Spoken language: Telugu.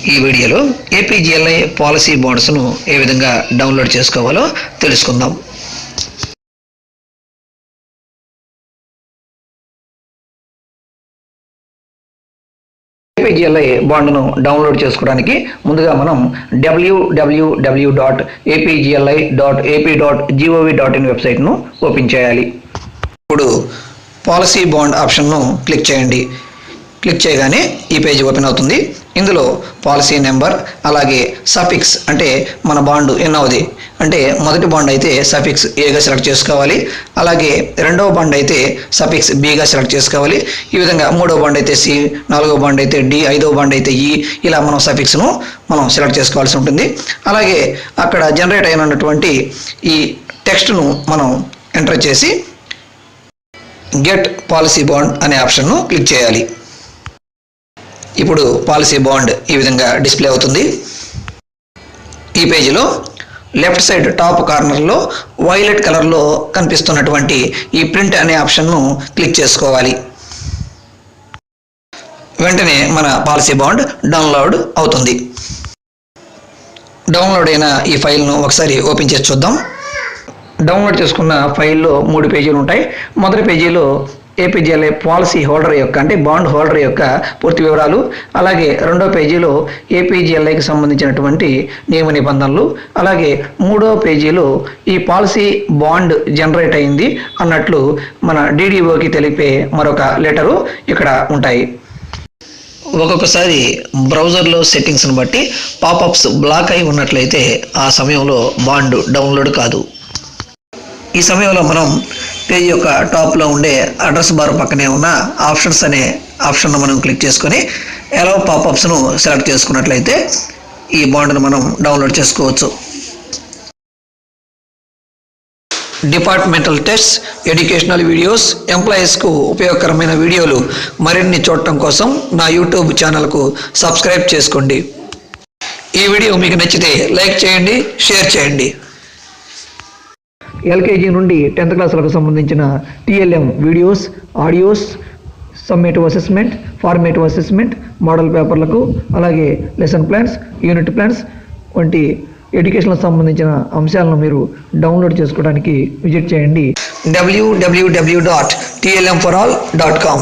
ఈ వీడియోలో ఏపీజీఎల్ఐ పాలసీ బాండ్స్ను ఏ విధంగా డౌన్లోడ్ చేసుకోవాలో తెలుసుకుందాం. ఏపీజీఎల్ఐ బాండ్ను డౌన్లోడ్ చేసుకోవడానికి ముందుగా మనం www.apgli.ap.gov.in వెబ్సైట్ను ఓపెన్ చేయాలి. ఇప్పుడు పాలసీ బాండ్ ఆప్షన్ను క్లిక్ చేయండి. క్లిక్ చేయగానే ఈ పేజ్ ఓపెన్ అవుతుంది. ఇందులో పాలసీ నెంబర్ అలాగే సఫిక్స్ అంటే మన బాండ్ ఎన్నవది అంటే మొదటి బాండ్ అయితే సఫిక్స్ ఏగా సెలెక్ట్ చేసుకోవాలి. అలాగే రెండవ బాండ్ అయితే సఫిక్స్ బిగా సెలెక్ట్ చేసుకోవాలి. ఈ విధంగా మూడవ బాండ్ అయితే సి, నాలుగవ బాండ్ అయితే డి, ఐదవ బాండ్ అయితే ఈ, ఇలా మనం సఫిక్స్ను మనం సెలెక్ట్ చేసుకోవాల్సి ఉంటుంది. అలాగే అక్కడ జనరేట్ అయినటువంటి ఈ టెక్స్ట్ను మనం ఎంటర్ చేసి గెట్ పాలసీ బాండ్ అనే ఆప్షన్ను క్లిక్ చేయాలి. ఇప్పుడు పాలసీ బాండ్ ఈ విధంగా డిస్ప్లే అవుతుంది. ఈ పేజీలో లెఫ్ట్ సైడ్ టాప్ కార్నర్లో వైలెట్ కలర్లో కనిపిస్తున్నటువంటి ఈ ప్రింట్ అనే ఆప్షన్ను క్లిక్ చేసుకోవాలి. వెంటనే మన పాలసీ బాండ్ డౌన్లోడ్ అవుతుంది. డౌన్లోడ్ అయిన ఈ ఫైల్ను ఒకసారి ఓపెన్ చేసి చూద్దాం. డౌన్లోడ్ చేసుకున్న ఫైల్లో 3 పేజీలు ఉంటాయి. మొదటి పేజీలో ఏపీజీఎల్ఐ పాలసీ హోల్డర్ యొక్క అంటే బాండ్ హోల్డర్ యొక్క పూర్తి వివరాలు, అలాగే రెండో పేజీలో ఏపీజీఎల్ఐకి సంబంధించినటువంటి నియమ నిబంధనలు, అలాగే మూడో పేజీలో ఈ పాలసీ బాండ్ జనరేట్ అయింది అన్నట్లు మన డీడీఓకి తెలిపే మరొక లెటరు ఇక్కడ ఉంటాయి. ఒక్కొక్కసారి బ్రౌజర్లో సెట్టింగ్స్ని బట్టి పాపప్స్ బ్లాక్ అయి ఉన్నట్లయితే ఆ సమయంలో బాండ్ డౌన్లోడ్ కాదు. ఈ సమయంలో మనం పేజ్ యొక్క టాప్లో ఉండే అడ్రస్ బార్ పక్కనే ఉన్న ఆప్షన్స్ అనే ఆప్షన్ను మనం క్లిక్ చేసుకొని అలౌ పాపప్స్ను సెలెక్ట్ చేసుకున్నట్లయితే ఈ బాండ్ను మనం డౌన్లోడ్ చేసుకోవచ్చు. డిపార్ట్మెంటల్ టెస్ట్స్, ఎడ్యుకేషనల్ వీడియోస్, ఎంప్లాయీస్కు ఉపయోగకరమైన వీడియోలు మరిన్ని చూడటం కోసం నా యూట్యూబ్ ఛానల్కు సబ్స్క్రైబ్ చేసుకోండి. ఈ వీడియో మీకు నచ్చితే లైక్ చేయండి, షేర్ చేయండి. ఎల్కేజీ నుండి 10th క్లాసులకు సంబంధించిన TLM videos, audios, summative assessment, formative assessment, model పేపర్లకు, అలాగే లెసన్ ప్లాన్స్, యూనిట్ ప్లాన్స్ వంటి ఎడ్యుకేషన్కి సంబంధించిన అంశాలను మీరు డౌన్లోడ్ చేసుకోవడానికి విజిట్ చేయండి. www.tlmforall.com